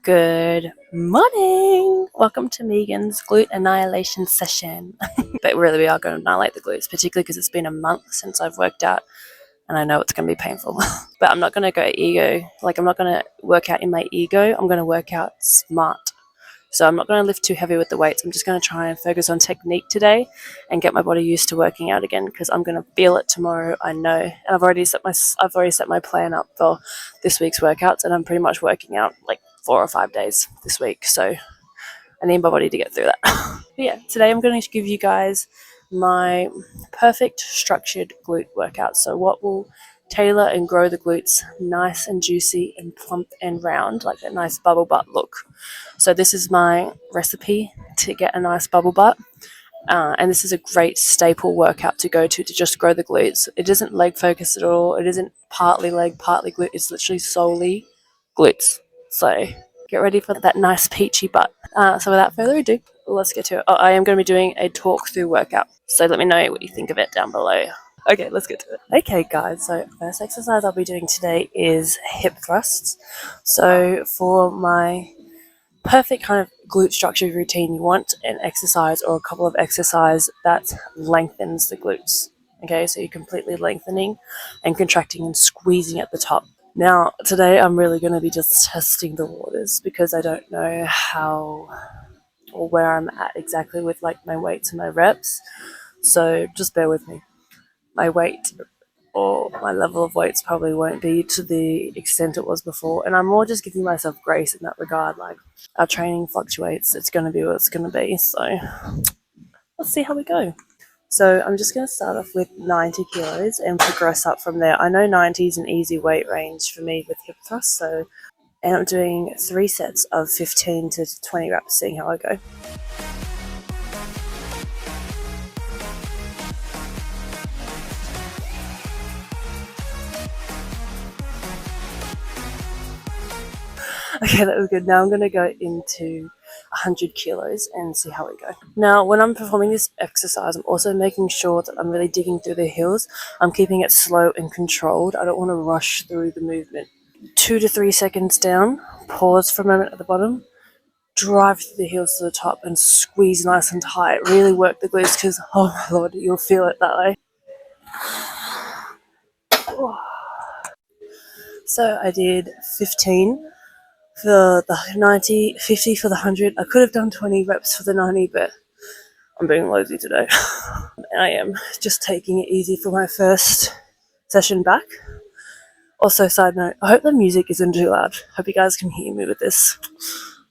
Good morning! Welcome to Megan's glute annihilation session. But really we are going to annihilate the glutes, particularly because it's been a month since I've worked out and I know it's going to be painful. But I'm not going to go ego, I'm not going to work out in my ego, I'm going to work out smart. So I'm not going to lift too heavy with the weights. I'm just going to try and focus on technique today and get my body used to working out again, because I'm going to feel it tomorrow, I know. And I've already set my plan up for this week's workouts, and I'm pretty much working out like 4 or 5 days this week. So I need my body to get through that. But yeah, today I'm going to give you guys my perfect structured glute workout. So what will tailor and grow the glutes nice and juicy and plump and round, like that nice bubble butt look. So this is my recipe to get a nice bubble butt. And this is a great staple workout to go to just grow the glutes. It isn't leg focused at all. It isn't partly leg, partly glute. It's literally solely glutes. So get ready for that nice peachy butt. So without further ado, let's get to it. I am going to be doing a talk through workout. So let me know what you think of it down below. Okay, let's get to it. Okay, guys, so first exercise I'll be doing today is hip thrusts. So for my perfect kind of glute structured routine, you want an exercise or a couple of exercises that lengthens the glutes. Okay, so you're completely lengthening and contracting and squeezing at the top. Now, today I'm really going to be just testing the waters because I don't know how or where I'm at exactly with like my weights and my reps. So just bear with me. My weight or my level of weights probably won't be to the extent it was before, and I'm more just giving myself grace in that regard. Like, our training fluctuates, it's going to be what it's going to be, so let's see how we go. So I'm just going to start off with 90 kilos and progress up from there. I know 90 is an easy weight range for me with hip thrusts, and I'm doing 3 sets of 15 to 20 reps, seeing how I go. Okay, that was good. Now I'm going to go into 100 kilos and see how we go. Now, when I'm performing this exercise, I'm also making sure that I'm really digging through the heels. I'm keeping it slow and controlled. I don't want to rush through the movement. 2 to 3 seconds down, pause for a moment at the bottom, drive through the heels to the top and squeeze nice and tight. Really work the glutes because, oh my lord, you'll feel it that way. So I did 15 for the 90, 50 for the 100. I could have done 20 reps for the 90, but I'm being lazy today. I am just taking it easy for my first session back. Also, side note, I hope the music isn't too loud. Hope you guys can hear me with this.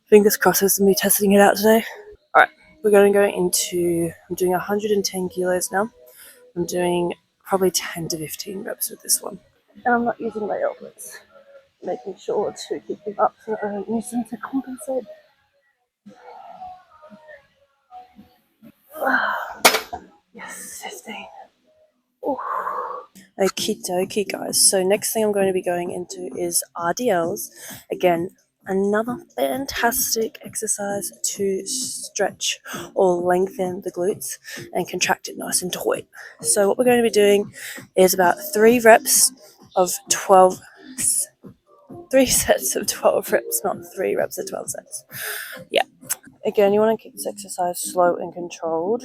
Fingers crossed with me testing it out today. Alright, we're going to go into, I'm doing 110 kilos now. I'm doing probably 10 to 15 reps with this one. And I'm not using my elbows. Making sure to keep them up so that I don't use them to compensate. Yes, 15. Ooh. Okie dokie, guys. So next thing I'm going to be going into is RDLs. Again, another fantastic exercise to stretch or lengthen the glutes and contract it nice and taut. So what we're going to be doing is about 3 reps of 12, 3 sets of 12 reps, not 3 reps of 12 sets. Yeah. Again, you want to keep this exercise slow and controlled.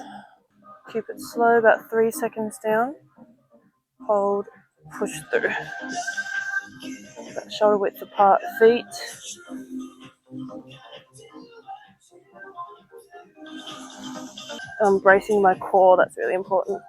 Keep it slow, about 3 seconds down. Hold, push through. About shoulder width apart feet. I'm bracing my core, that's really important.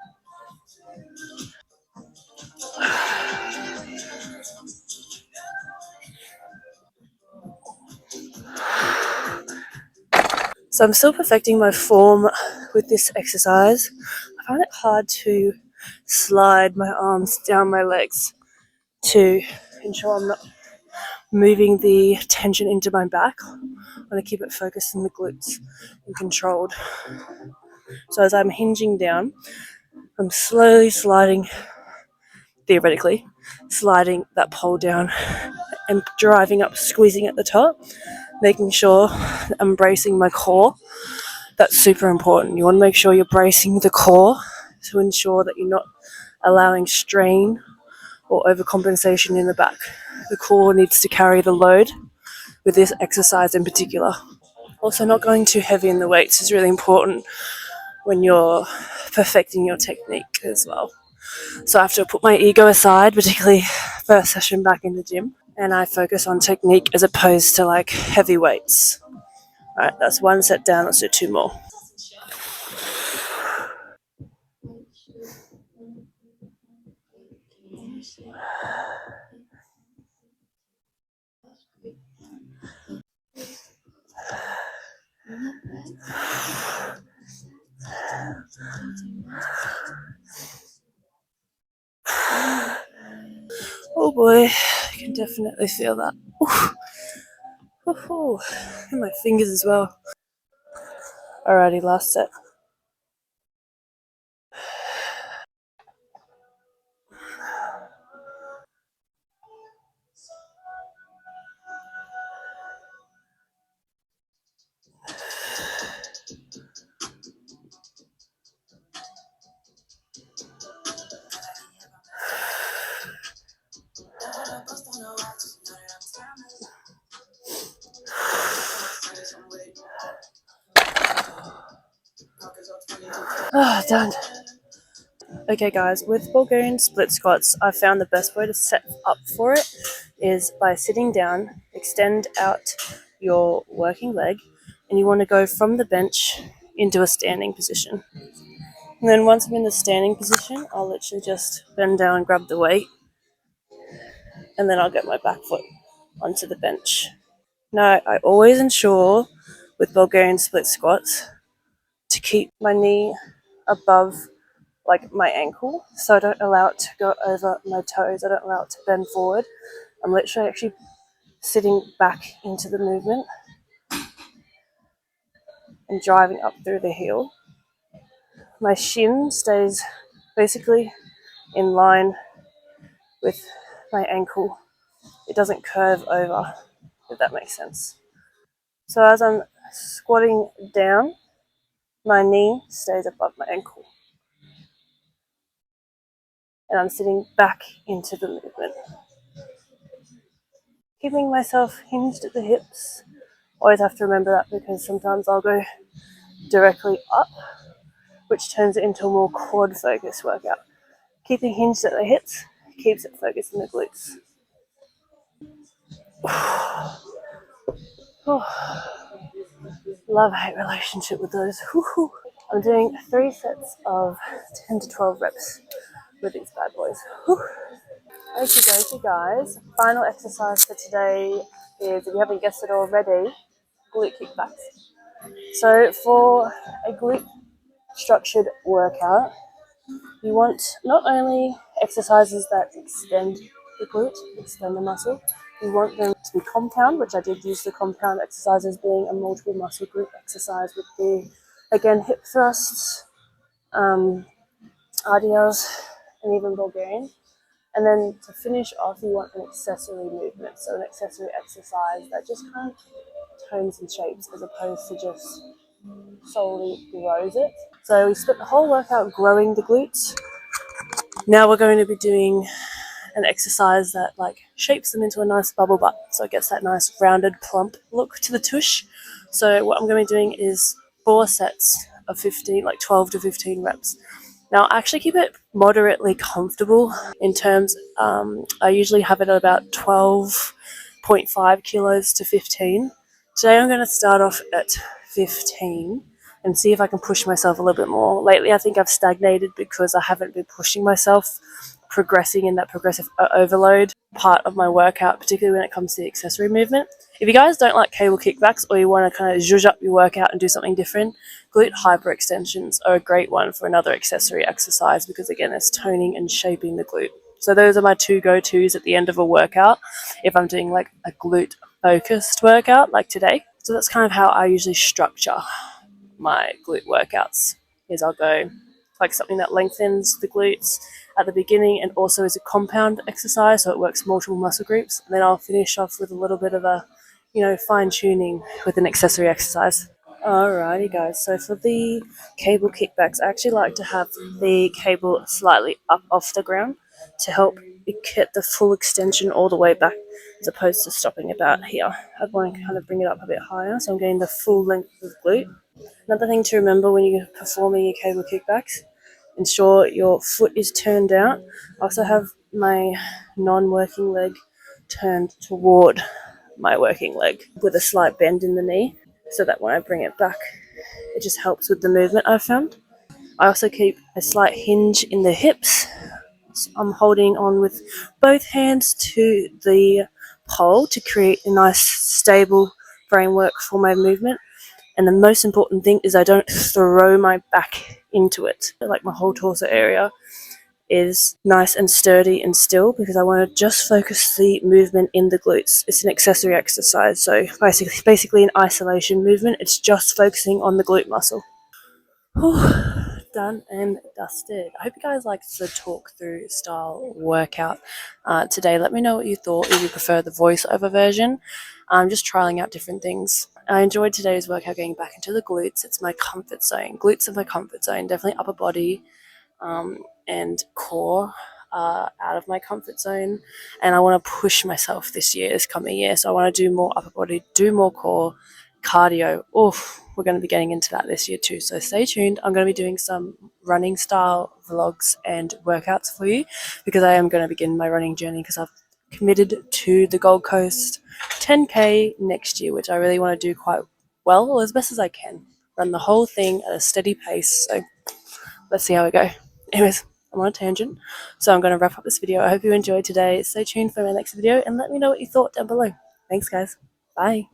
So I'm still perfecting my form with this exercise. I find it hard to slide my arms down my legs to ensure I'm not moving the tension into my back. I'm going to keep it focused in the glutes and controlled. So as I'm hinging down, I'm slowly sliding, theoretically, sliding that pole down and driving up, squeezing at the top, making sure I'm bracing my core. That's super important. You want to make sure you're bracing the core to ensure that you're not allowing strain or overcompensation in the back. The core needs to carry the load with this exercise in particular. Also, not going too heavy in the weights is really important when you're perfecting your technique as well. So I have to put my ego aside, particularly first session back in the gym, and I focus on technique as opposed to like heavy weights. All right, that's one set down. Let's do two more. Oh boy, I can definitely feel that. Ooh. And my fingers as well. Alrighty, last set. Done. Okay guys, with Bulgarian split squats, I found the best way to set up for it is by sitting down, extend out your working leg, and you want to go from the bench into a standing position. And then once I'm in the standing position, I'll literally just bend down, grab the weight, and then I'll get my back foot onto the bench. Now, I always ensure with Bulgarian split squats to keep my knee above like my ankle, so I don't allow it to go over my toes. I don't allow it to bend forward. I'm literally actually sitting back into the movement and driving up through the heel. My shin stays basically in line with my ankle. It doesn't curve over, if that makes sense. So as I'm squatting down, my knee stays above my ankle. And I'm sitting back into the movement. Keeping myself hinged at the hips. Always have to remember that because sometimes I'll go directly up, which turns it into a more quad focused workout. Keeping hinged at the hips keeps it focused in the glutes. Love-hate relationship with those. I'm doing 3 sets of 10 to 12 reps with these bad boys. Okie dokie guys, final exercise for today is, if you haven't guessed it already, glute kickbacks. So for a glute structured workout, you want not only exercises that extend the glute, extend the muscle, you want them to be compound, which I did use the compound exercises being a multiple muscle group exercise with the, again, hip thrusts, RDLs, and even Bulgarian. And then to finish off, you want an accessory movement, so an accessory exercise that just kind of tones and shapes as opposed to just solely grows it. So we spent the whole workout growing the glutes. Now we're going to be doing an exercise that like shapes them into a nice bubble butt, so it gets that nice rounded plump look to the tush. So what I'm going to be doing is 4 sets of 15, like 12 to 15 reps. Now I actually keep it moderately comfortable in terms, I usually have it at about 12.5 kilos to 15. Today I'm going to start off at 15 and see if I can push myself a little bit more. Lately I think I've stagnated because I haven't been pushing myself, progressing in that progressive overload part of my workout, particularly when it comes to the accessory movement. If you guys don't like cable kickbacks or you want to kind of zhuzh up your workout and do something different, glute hyperextensions are a great one for another accessory exercise because, again, it's toning and shaping the glute. So those are my 2 go-tos at the end of a workout if I'm doing like a glute focused workout like today. So that's kind of how I usually structure my glute workouts, is I'll go like something that lengthens the glutes at the beginning and also is a compound exercise, so it works multiple muscle groups, and then I'll finish off with a little bit of a, fine tuning with an accessory exercise. Alrighty guys, so for the cable kickbacks, I actually like to have the cable slightly up off the ground to help get the full extension all the way back as opposed to stopping about here. I want to kind of bring it up a bit higher, so I'm getting the full length of the glute. Another thing to remember when you're performing your cable kickbacks, ensure your foot is turned out. I also have my non-working leg turned toward my working leg with a slight bend in the knee, so that when I bring it back, it just helps with the movement I've found. I also keep a slight hinge in the hips. So I'm holding on with both hands to the pole to create a nice stable framework for my movement. And the most important thing is I don't throw my back into it. Like my whole torso area is nice and sturdy and still, because I want to just focus the movement in the glutes. It's an accessory exercise, so basically an isolation movement. It's just focusing on the glute muscle. Done and dusted. I hope you guys liked the talk through style workout today. Let me know what you thought, if you prefer the voiceover version. I'm just trialing out different things. I enjoyed today's workout, getting back into the glutes. It's my comfort zone. Glutes are my comfort zone. Definitely upper body and core out of my comfort zone. And I want to push myself this coming year. So I want to do more upper body, do more core, cardio. We're going to be getting into that this year too. So stay tuned. I'm going to be doing some running style vlogs and workouts for you, because I am going to begin my running journey, because I've committed to the Gold Coast 10K next year, which I really want to do quite well, or as best as I can. Run the whole thing at a steady pace. So let's see how we go. Anyways, I'm on a tangent, so I'm going to wrap up this video. I hope you enjoyed today. Stay tuned for my next video and let me know what you thought down below. Thanks, guys. Bye.